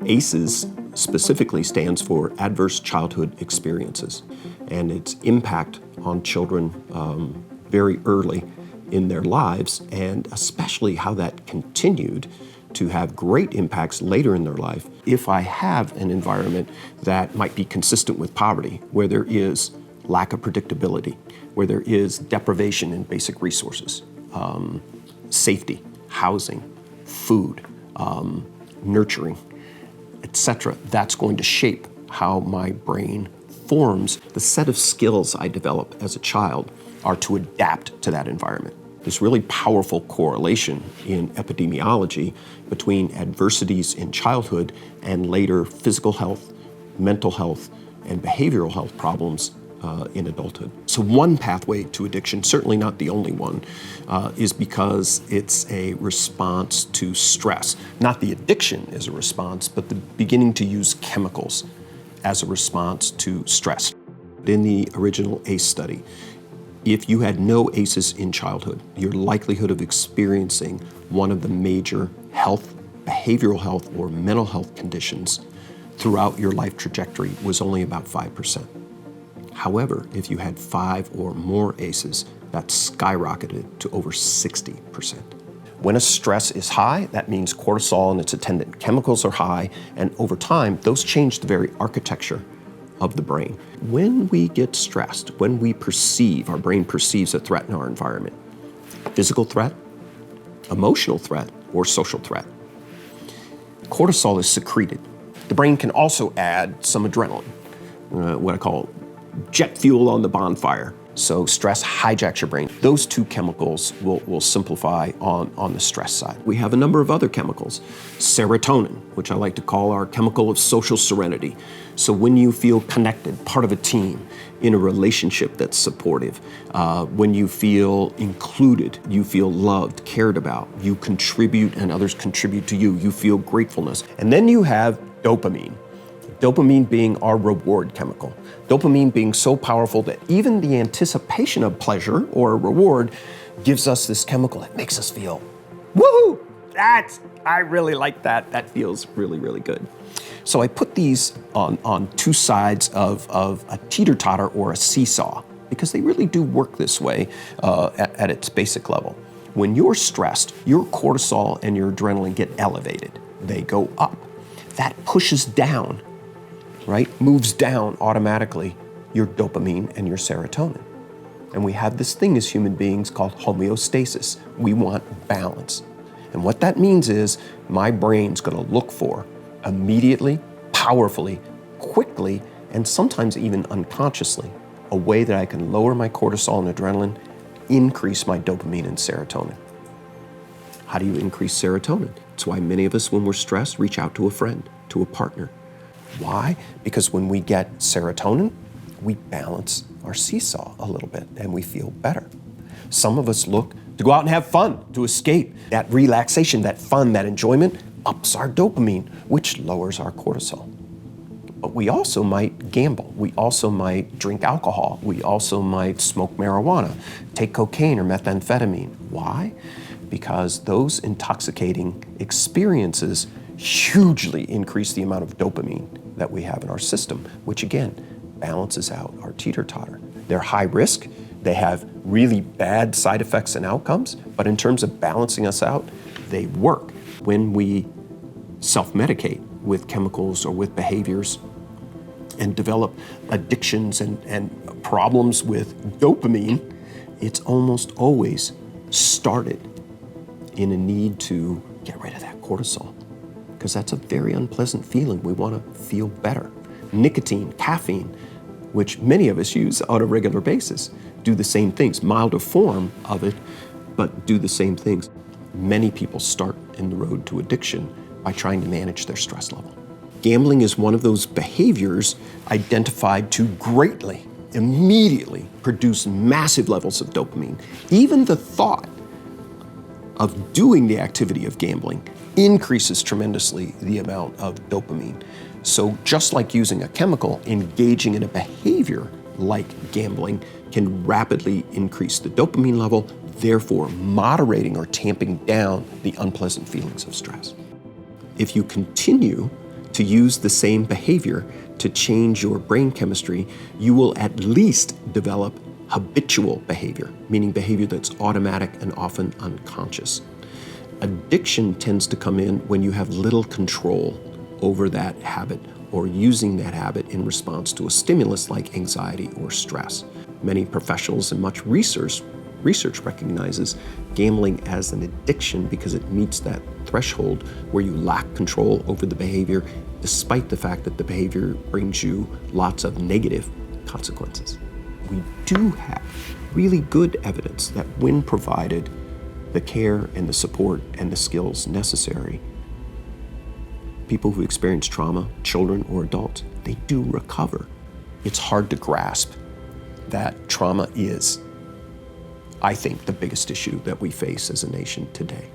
ACEs specifically stands for Adverse Childhood Experiences, and its impact on children very early in their lives, and especially how that continued to have great impacts later in their life. If I have an environment that might be consistent with poverty, where there is lack of predictability, where there is deprivation in basic resources, safety, housing, food, nurturing, etc., that's going to shape how my brain forms. The set of skills I develop as a child are to adapt to that environment. There's really powerful correlation in epidemiology between adversities in childhood and later physical health, mental health, and behavioral health problems in adulthood. So one pathway to addiction, certainly not the only one, is because it's a response to stress. Not the addiction is a response, but the beginning to use chemicals as a response to stress. In the original ACE study, if you had no ACEs in childhood, your likelihood of experiencing one of the major health, behavioral health, or mental health conditions throughout your life trajectory was only about 5%. However, if you had 5 or more ACEs, that skyrocketed to over 60%. When a stress is high, that means cortisol and its attendant chemicals are high, and over time, those change the very architecture of the brain. When we get stressed, when we perceive, our brain perceives a threat in our environment, physical threat, emotional threat, or social threat, cortisol is secreted. The brain can also add some adrenaline, what I call jet fuel on the bonfire. So stress hijacks your brain. Those two chemicals will simplify on the stress side. We have a number of other chemicals. Serotonin, which I like to call our chemical of social serenity. So when you feel connected, part of a team, in a relationship that's supportive, when you feel included, you feel loved, cared about, you contribute and others contribute to you, you feel gratefulness. And then you have dopamine. Dopamine being our reward chemical. Dopamine being so powerful that even the anticipation of pleasure or a reward gives us this chemical that makes us feel, woohoo, I really like that. That feels really, really good. So I put these on two sides of a teeter-totter or a seesaw because they really do work this way at its basic level. When you're stressed, your cortisol and your adrenaline get elevated. They go up. That pushes down, right? Moves down automatically your dopamine and your serotonin. And we have this thing as human beings called homeostasis. We want balance. And what that means is my brain's gonna look for immediately, powerfully, quickly, and sometimes even unconsciously, a way that I can lower my cortisol and adrenaline, increase my dopamine and serotonin. How do you increase serotonin? It's why many of us, when we're stressed, reach out to a friend, to a partner. Why? Because when we get serotonin, we balance our seesaw a little bit and we feel better. Some of us look to go out and have fun, to escape. That relaxation, that fun, that enjoyment ups our dopamine, which lowers our cortisol. But we also might gamble. We also might drink alcohol. We also might smoke marijuana, take cocaine or methamphetamine. Why? Because those intoxicating experiences hugely increase the amount of dopamine that we have in our system, which again, balances out our teeter-totter. They're high risk, they have really bad side effects and outcomes, but in terms of balancing us out, they work. When we self-medicate with chemicals or with behaviors and develop addictions and problems with dopamine, it's almost always started in a need to get rid of that cortisol, because that's a very unpleasant feeling. We want to feel better. Nicotine, caffeine, which many of us use on a regular basis, do the same things, milder form of it, but do the same things. Many people start in the road to addiction by trying to manage their stress level. Gambling is one of those behaviors identified to greatly, immediately produce massive levels of dopamine. Even the thought of doing the activity of gambling increases tremendously the amount of dopamine. So just like using a chemical, engaging in a behavior like gambling, can rapidly increase the dopamine level, therefore moderating or tamping down the unpleasant feelings of stress. If you continue to use the same behavior to change your brain chemistry, you will at least develop habitual behavior, meaning behavior that's automatic and often unconscious. Addiction tends to come in when you have little control over that habit or using that habit in response to a stimulus like anxiety or stress. Many professionals and much research recognizes gambling as an addiction because it meets that threshold where you lack control over the behavior, despite the fact that the behavior brings you lots of negative consequences. We do have really good evidence that when provided the care and the support and the skills necessary, people who experience trauma, children or adults, they do recover. It's hard to grasp that trauma is, I think, the biggest issue that we face as a nation today.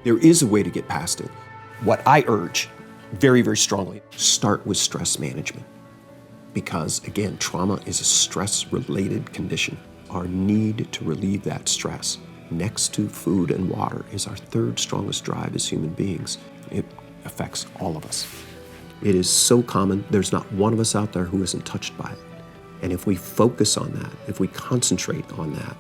There is a way to get past it. What I urge very, very strongly, start with stress management. Because again, trauma is a stress-related condition. Our need to relieve that stress, next to food and water, is our third strongest drive as human beings. It affects all of us. It is so common, there's not one of us out there who isn't touched by it. And if we focus on that, if we concentrate on that,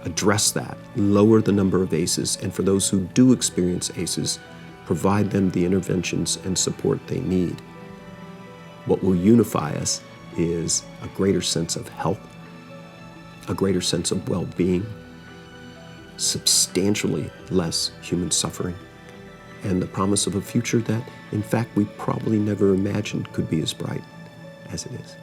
address that, lower the number of ACEs, and for those who do experience ACEs, provide them the interventions and support they need. What will unify us is a greater sense of health, a greater sense of well-being, substantially less human suffering, and the promise of a future that, in fact, we probably never imagined could be as bright as it is.